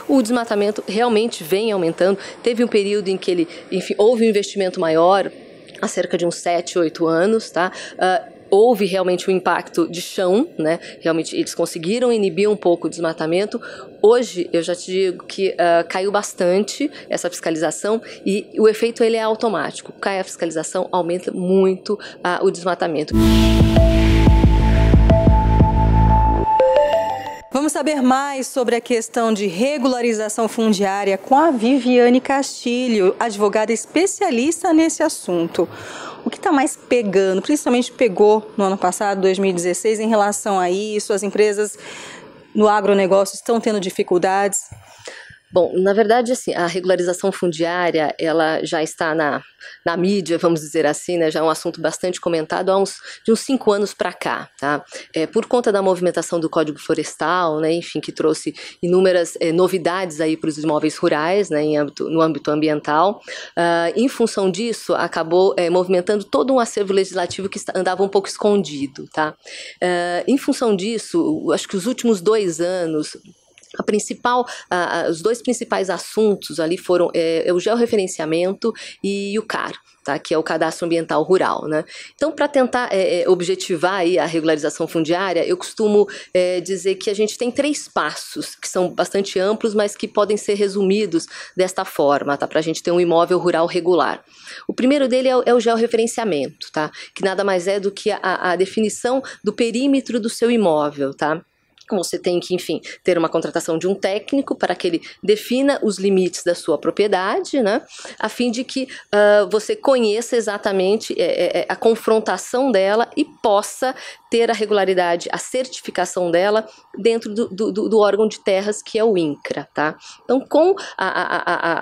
o desmatamento realmente vem aumentando. Teve um período em que ele, enfim, houve um investimento maior, há cerca de uns 7, 8 anos, tá? Houve realmente um impacto de chão, né? Realmente eles conseguiram inibir um pouco o desmatamento. Hoje, eu já te digo que caiu bastante essa fiscalização e o efeito ele é automático. Cai a fiscalização, aumenta muito o desmatamento. Vamos saber mais sobre a questão de regularização fundiária com a Viviane Castilho, advogada especialista nesse assunto. O que está mais pegando, principalmente pegou no ano passado, 2016, em relação a isso? As empresas no agronegócio estão tendo dificuldades? Bom, na verdade, assim, a regularização fundiária, ela já está na mídia, vamos dizer assim, né, já é um assunto bastante comentado de uns 5 anos para cá, tá? Por conta da movimentação do Código Florestal, né, enfim, que trouxe inúmeras novidades aí para os imóveis rurais, né, no âmbito ambiental. Em função disso, acabou movimentando todo um acervo legislativo que andava um pouco escondido, tá? Em função disso, acho que os últimos 2 anos, os 2 principais assuntos ali foram o georreferenciamento e o CAR, tá? Que é o Cadastro Ambiental Rural, né? Então, para tentar objetivar aí a regularização fundiária, eu costumo dizer que a gente tem 3 passos, que são bastante amplos, mas que podem ser resumidos desta forma, tá? Para a gente ter um imóvel rural regular. O primeiro dele é o georreferenciamento, tá? Que nada mais é do que a definição do perímetro do seu imóvel, tá? Você tem que, enfim, ter uma contratação de um técnico para que ele defina os limites da sua propriedade, né, a fim de que você conheça exatamente a confrontação dela e possa ter a regularidade, a certificação dela dentro do órgão de terras que é o INCRA, tá? Então, com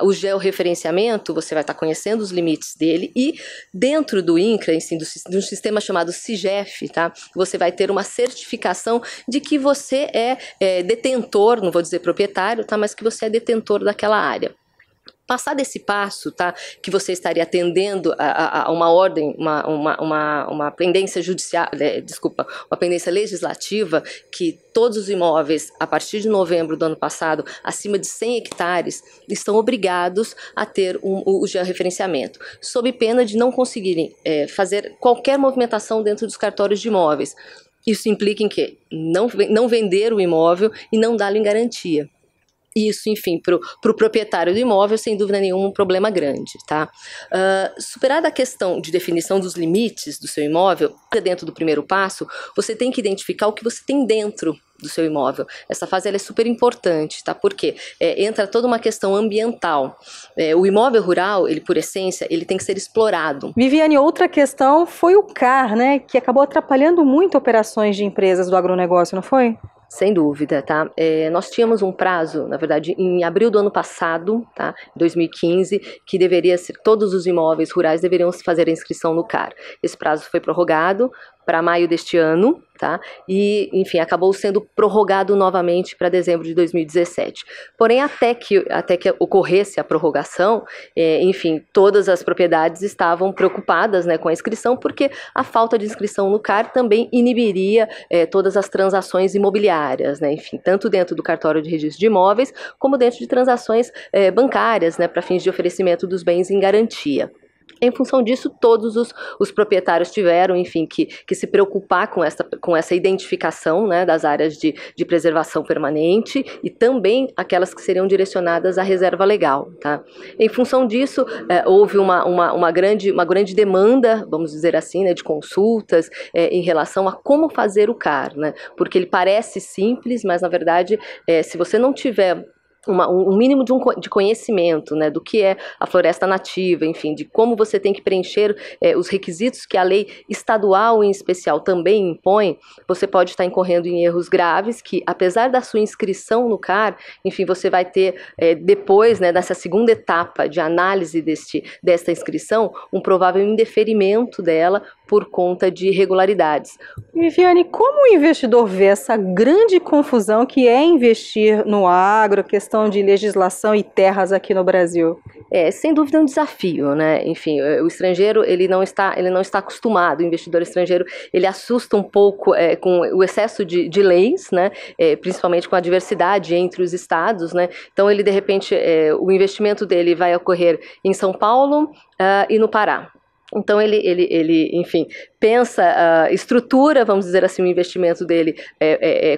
o georreferenciamento, você vai estar conhecendo os limites dele e dentro do INCRA, assim, de um sistema chamado SIGEF, tá? Você vai ter uma certificação de que você é detentor, não vou dizer proprietário, tá? Mas que você é detentor daquela área. Passar desse passo, tá, que você estaria atendendo a uma ordem, uma pendência judicial, uma pendência legislativa, que todos os imóveis, a partir de novembro do ano passado, acima de 100 hectares, estão obrigados a ter o georreferenciamento, sob pena de não conseguirem fazer qualquer movimentação dentro dos cartórios de imóveis. Isso implica em quê? Não vender o imóvel e não dá-lo em garantia. Isso, enfim, para o proprietário do imóvel, sem dúvida nenhuma, um problema grande, tá? Superada a questão de definição dos limites do seu imóvel, dentro do primeiro passo, você tem que identificar o que você tem dentro do seu imóvel. Essa fase ela é super importante, tá? Porque entra toda uma questão ambiental. O imóvel rural, ele por essência, ele tem que ser explorado. Viviane, outra questão foi o CAR, né? Que acabou atrapalhando muito operações de empresas do agronegócio, não foi? Sem dúvida, tá? Nós tínhamos um prazo, na verdade, em abril do ano passado, tá? 2015, que deveria ser, todos os imóveis rurais deveriam fazer a inscrição no CAR. Esse prazo foi prorrogado para maio deste ano, tá? E, enfim, acabou sendo prorrogado novamente para dezembro de 2017. Porém, até que ocorresse a prorrogação, enfim, todas as propriedades estavam preocupadas, né, com a inscrição, porque a falta de inscrição no CAR também inibiria todas as transações imobiliárias, né? Enfim, tanto dentro do cartório de registro de imóveis, como dentro de transações bancárias, né, para fins de oferecimento dos bens em garantia. Em função disso, todos os proprietários tiveram, enfim, que se preocupar com essa identificação, né, das áreas de preservação permanente e também aquelas que seriam direcionadas à reserva legal, tá? Em função disso, houve uma grande demanda, vamos dizer assim, né, de consultas em relação a como fazer o CAR, né? Porque ele parece simples, mas na verdade, se você não tiver um mínimo de conhecimento, né, do que é a floresta nativa, enfim, de como você tem que preencher os requisitos que a lei estadual em especial também impõe, você pode estar incorrendo em erros graves que, apesar da sua inscrição no CAR, enfim, você vai ter depois, né, dessa segunda etapa de análise desta inscrição, um provável indeferimento dela por conta de irregularidades. Viviane, como o investidor vê essa grande confusão que é investir no agro, questão de legislação e terras aqui no Brasil? Sem dúvida é um desafio, né? Enfim, o estrangeiro ele não está acostumado, o investidor estrangeiro ele assusta um pouco com o excesso de leis, né? Principalmente com a diversidade entre os estados, né? Então ele de repente o investimento dele vai ocorrer em São Paulo e no Pará. Então ele, enfim, pensa, estrutura, vamos dizer assim, o investimento dele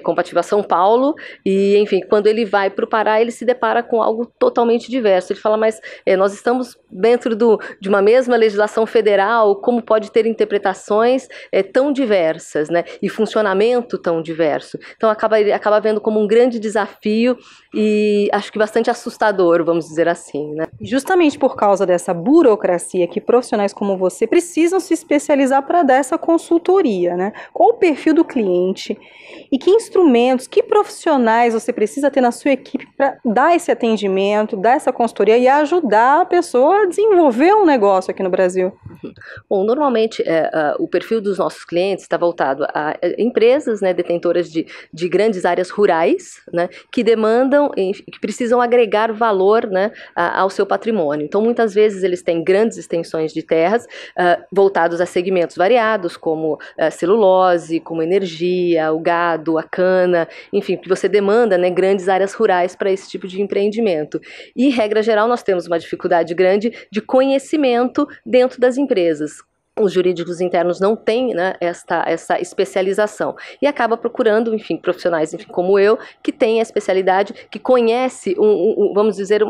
compatível a São Paulo e, enfim, quando ele vai para o Pará, ele se depara com algo totalmente diverso. Ele fala, mas nós estamos dentro de uma mesma legislação federal, como pode ter interpretações tão diversas, né, e funcionamento tão diverso? Então ele acaba vendo como um grande desafio e acho que bastante assustador, vamos dizer assim, né? Justamente por causa dessa burocracia que profissionais como você precisam se especializar para dar essa consultoria, né? Qual o perfil do cliente e que instrumentos, que profissionais você precisa ter na sua equipe para dar esse atendimento, dar essa consultoria e ajudar a pessoa a desenvolver um negócio aqui no Brasil? Bom, normalmente o perfil dos nossos clientes está voltado a empresas, né, detentoras de grandes áreas rurais, né, que demandam, que precisam agregar valor, né, ao seu patrimônio. Então, muitas vezes eles têm grandes extensões de terras voltados a segmentos variados, como celulose, como energia, o gado, a cana, enfim, que você demanda, né, grandes áreas rurais para esse tipo de empreendimento. E, regra geral, nós temos uma dificuldade grande de conhecimento dentro das empresas. Os jurídicos internos não têm, né, essa especialização e acaba procurando, enfim, profissionais, enfim, como eu, que tem a especialidade, que conhece, vamos dizer,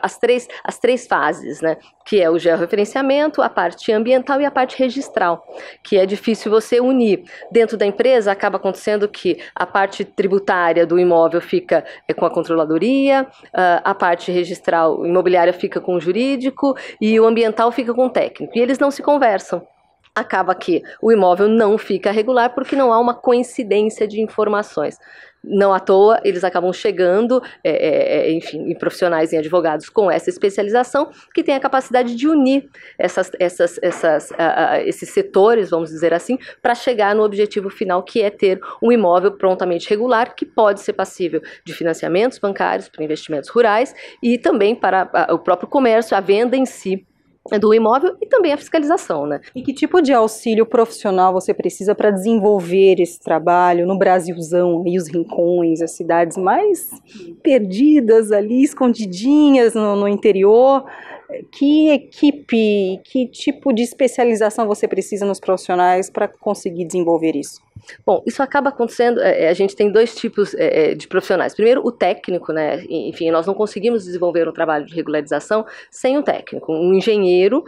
as três fases, né, que é o georreferenciamento, a parte ambiental e a parte registral, que é difícil você unir. Dentro da empresa acaba acontecendo que a parte tributária do imóvel fica com a controladoria, a parte registral imobiliária fica com o jurídico e o ambiental fica com o técnico, e eles não se conversam. Acaba que o imóvel não fica regular porque não há uma coincidência de informações. Não à toa, eles acabam chegando, enfim, em profissionais, em advogados com essa especialização, que tem a capacidade de unir esses setores, vamos dizer assim, para chegar no objetivo final, que é ter um imóvel prontamente regular, que pode ser passível de financiamentos bancários para investimentos rurais e também para o próprio comércio, a venda em si do imóvel e também a fiscalização, né? E que tipo de auxílio profissional você precisa para desenvolver esse trabalho no Brasilzão, aí os rincões, as cidades mais perdidas ali, escondidinhas no interior? Que equipe, que tipo de especialização você precisa nos profissionais para conseguir desenvolver isso? Bom, isso acaba acontecendo, a gente tem dois tipos de profissionais. Primeiro, o técnico, né? Enfim, nós não conseguimos desenvolver um trabalho de regularização sem um técnico, um engenheiro,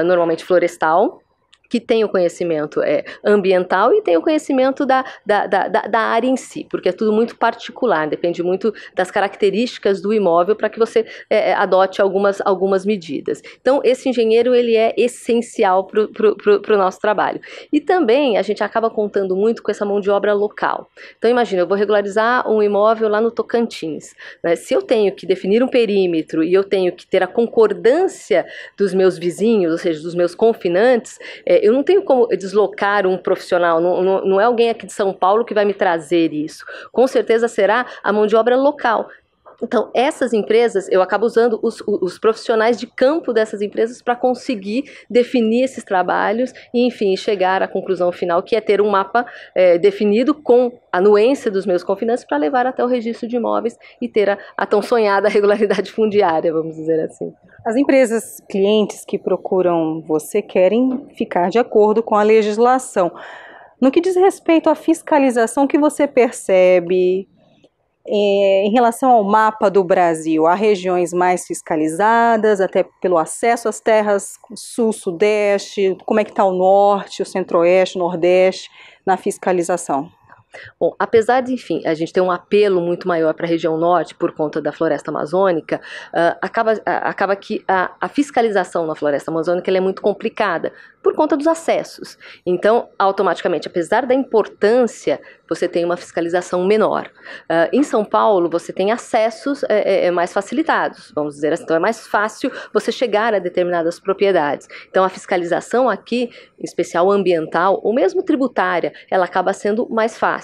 normalmente florestal, que tem o conhecimento ambiental e tem o conhecimento da área em si, porque é tudo muito particular, depende muito das características do imóvel para que você adote algumas medidas. Então, esse engenheiro ele é essencial para o nosso trabalho. E também a gente acaba contando muito com essa mão de obra local. Então, imagina, eu vou regularizar um imóvel lá no Tocantins, né? Se eu tenho que definir um perímetro e eu tenho que ter a concordância dos meus vizinhos, ou seja, dos meus confinantes, eu não tenho como deslocar um profissional, não é alguém aqui de São Paulo que vai me trazer isso. Com certeza será a mão de obra local. Então, essas empresas, eu acabo usando os profissionais de campo dessas empresas para conseguir definir esses trabalhos e, enfim, chegar à conclusão final, que é ter um mapa definido com a anuência dos meus confinantes para levar até o registro de imóveis e ter a tão sonhada regularidade fundiária, vamos dizer assim. As empresas clientes que procuram você querem ficar de acordo com a legislação. No que diz respeito à fiscalização, o que você percebe em relação ao mapa do Brasil? Há regiões mais fiscalizadas, até pelo acesso às terras sul, sudeste, como é que está o norte, o centro-oeste, o nordeste na fiscalização? Bom, apesar de, enfim, a gente ter um apelo muito maior para a região norte por conta da floresta amazônica, acaba que a fiscalização na floresta amazônica ela é muito complicada por conta dos acessos. Então, automaticamente, apesar da importância, você tem uma fiscalização menor. Em São Paulo, você tem acessos mais facilitados, vamos dizer assim. Então, é mais fácil você chegar a determinadas propriedades. Então, a fiscalização aqui, em especial ambiental, ou mesmo tributária, ela acaba sendo mais fácil.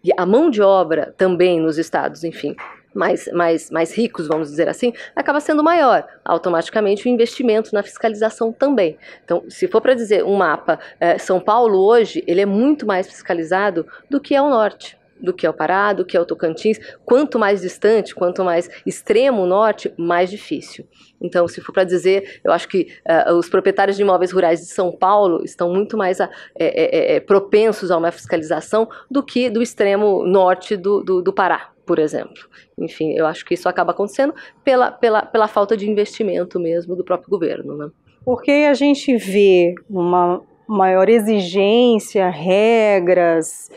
E a mão de obra também nos estados, enfim, mais ricos, vamos dizer assim, acaba sendo maior. Automaticamente o investimento na fiscalização também. Então, se for para dizer um mapa, São Paulo hoje, ele é muito mais fiscalizado do que é o norte, do que é o Pará, do que é o Tocantins. Quanto mais distante, quanto mais extremo o norte, mais difícil. Então, se for para dizer, eu acho que os proprietários de imóveis rurais de São Paulo estão muito mais propensos a uma fiscalização do que do extremo norte do Pará, por exemplo. Enfim, eu acho que isso acaba acontecendo pela falta de investimento mesmo do próprio governo, né? Porque a gente vê uma maior exigência, regras,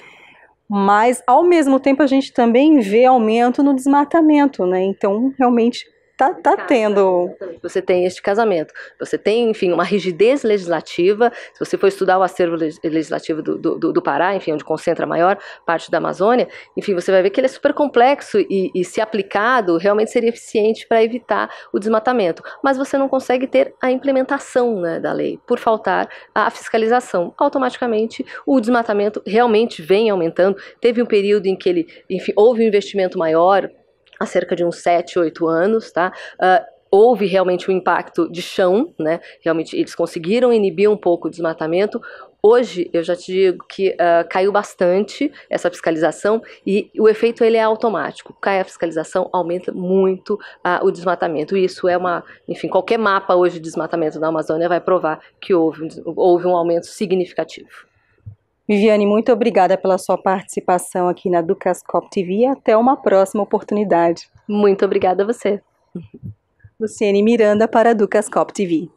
mas ao mesmo tempo a gente também vê aumento no desmatamento, né? Então, realmente tá tendo. Você tem este casamento, você tem, enfim, uma rigidez legislativa. Se você for estudar o acervo legislativo do Pará, enfim, onde concentra a maior parte da Amazônia, enfim, você vai ver que ele é super complexo e se aplicado, realmente seria eficiente para evitar o desmatamento. Mas você não consegue ter a implementação, né, da lei, por faltar a fiscalização. Automaticamente, o desmatamento realmente vem aumentando. Teve um período em que enfim, houve um investimento maior, há cerca de uns 7, 8 anos, tá? Houve realmente um impacto de chão, né? Realmente eles conseguiram inibir um pouco o desmatamento. Hoje, eu já te digo que caiu bastante essa fiscalização e o efeito ele é automático. Cai a fiscalização, aumenta muito o desmatamento. E isso enfim, qualquer mapa hoje de desmatamento da Amazônia vai provar que houve um aumento significativo. Viviane, muito obrigada pela sua participação aqui na Ducascope TV e até uma próxima oportunidade. Muito obrigada a você. Luciene Miranda para a Ducascope TV.